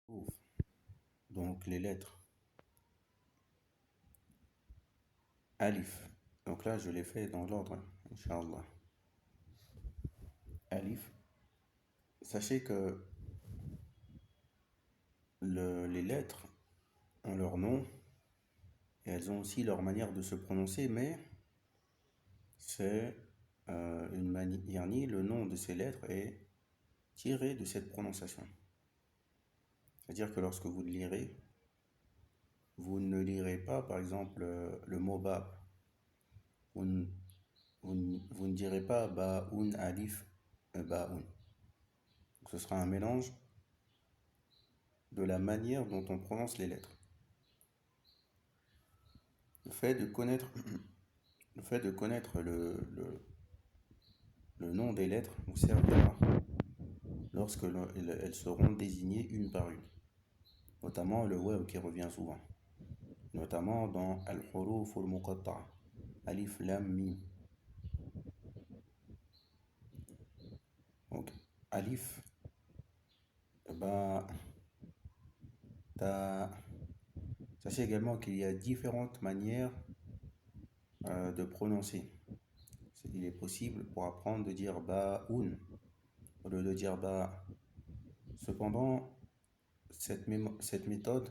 Ouf. Donc les lettres Alif. Donc là, je les fais dans l'ordre, Inch'Allah. Alif. Sachez que les lettres ont leur nom et elles ont aussi leur manière de se prononcer, mais c'est une manière, le nom de ces lettres est tiré de cette prononciation. C'est-à-dire que lorsque vous le lirez, vous ne lirez pas, par exemple, le mot ba. Vous, ne- vous ne direz pas ba'un alif ba'un. Ce sera un mélange de la manière dont on prononce les lettres. Le fait de connaître, le fait de connaître le nom des lettres vous servira lorsque elles seront désignées une par une. Notamment le waw qui revient souvent. Notamment dans al-huruf al-muqatta'a. Alif, lam, mim. Donc, alif, bah, ta. Sachez également qu'il y a différentes manières de prononcer. Il est possible pour apprendre de dire ba'un au lieu de dire ba. Cependant, cette méthode,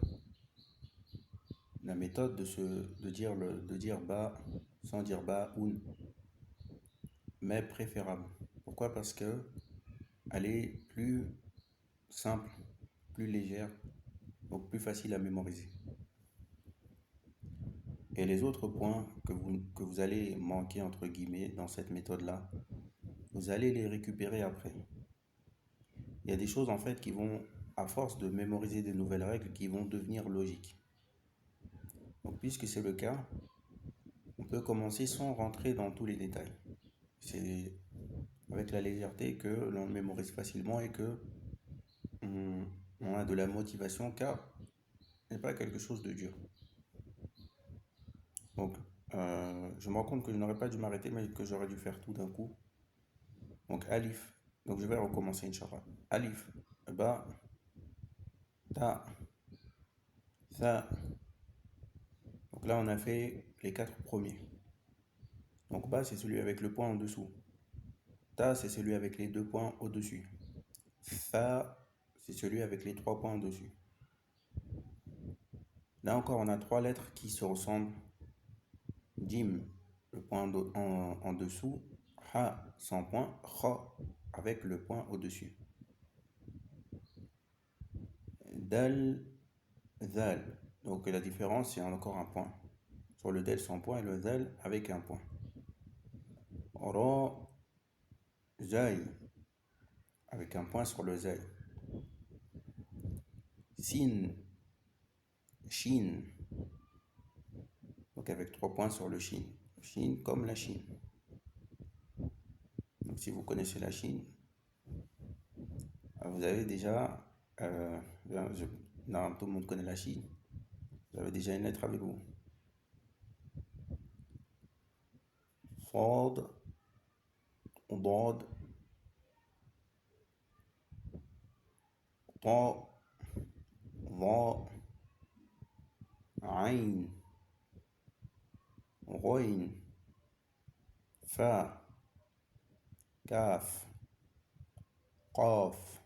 la méthode de dire ba sans dire ba'un, m'est préférable. Pourquoi? Parce que elle est plus simple, plus légère, donc plus facile à mémoriser. Et les autres points que vous allez manquer, entre guillemets, dans cette méthode-là, vous allez les récupérer après. Il y a des choses, en fait, qui vont, à force de mémoriser des nouvelles règles, qui vont devenir logiques. Donc, puisque c'est le cas, on peut commencer sans rentrer dans tous les détails. C'est avec la légèreté que l'on mémorise facilement et que on, on a de la motivation, car ce n'est pas quelque chose de dur. Donc, je me rends compte que je n'aurais pas dû m'arrêter, mais que j'aurais dû faire tout d'un coup. Donc, alif. Donc, je vais recommencer, Inch'Allah. Alif, ba, ta, tha. Donc là, on a fait les quatre premiers. Donc, ba, c'est celui avec le point en dessous. Ta, c'est celui avec les deux points au-dessus. Tha, c'est celui avec les trois points au-dessus. Là encore, on a trois lettres qui se ressemblent. Jim, le point en dessous. Ha, sans point. Kha, avec le point au-dessus. Dal, zal. Donc la différence, c'est encore un point. Sur le del sans point et le zal avec un point. Ra, zay, avec un point sur le zay. Sin, shin, donc avec trois points sur le shin. Chine comme la Chine. Donc si vous connaissez la Chine, vous avez déjà, non, tout le monde connaît la Chine, vous avez déjà une lettre avec vous. Ford, ضاد, طاء, ظاء, عين, غين, فاء, كاف, قاف.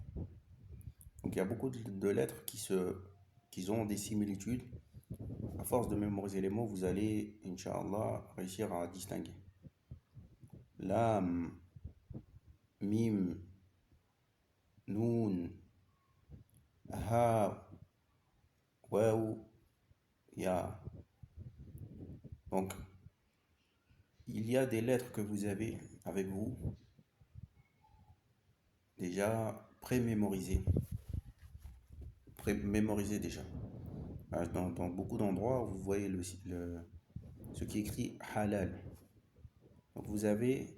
Donc il y a beaucoup de lettres qui ont des similitudes. À force de mémoriser les mots, vous allez, Inch'Allah, réussir à distinguer. Lam, mim, noun, ha, waw, ya. Donc, il y a des lettres que vous avez avec vous déjà pré-mémorisées. Pré-mémorisées déjà. Dans beaucoup d'endroits, vous voyez ce qui est écrit halal. Donc, vous avez,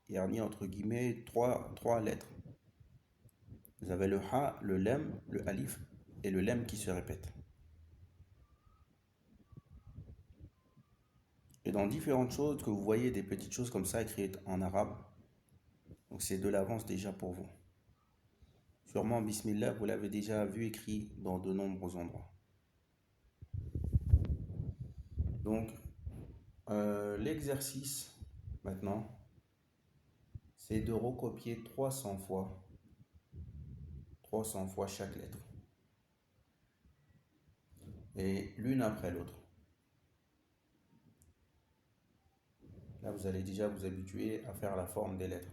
yani, entre guillemets, trois lettres. Vous avez le ha, le lem, le alif et le lem qui se répètent. Et dans différentes choses que vous voyez des petites choses comme ça écrites en arabe, donc c'est de l'avance déjà pour vous. Sûrement, Bismillah, vous l'avez déjà vu écrit dans de nombreux endroits. Donc, l'exercice, maintenant, c'est de recopier 300 fois chaque lettre. Et l'une après l'autre. Là, vous allez déjà vous habituer à faire la forme des lettres.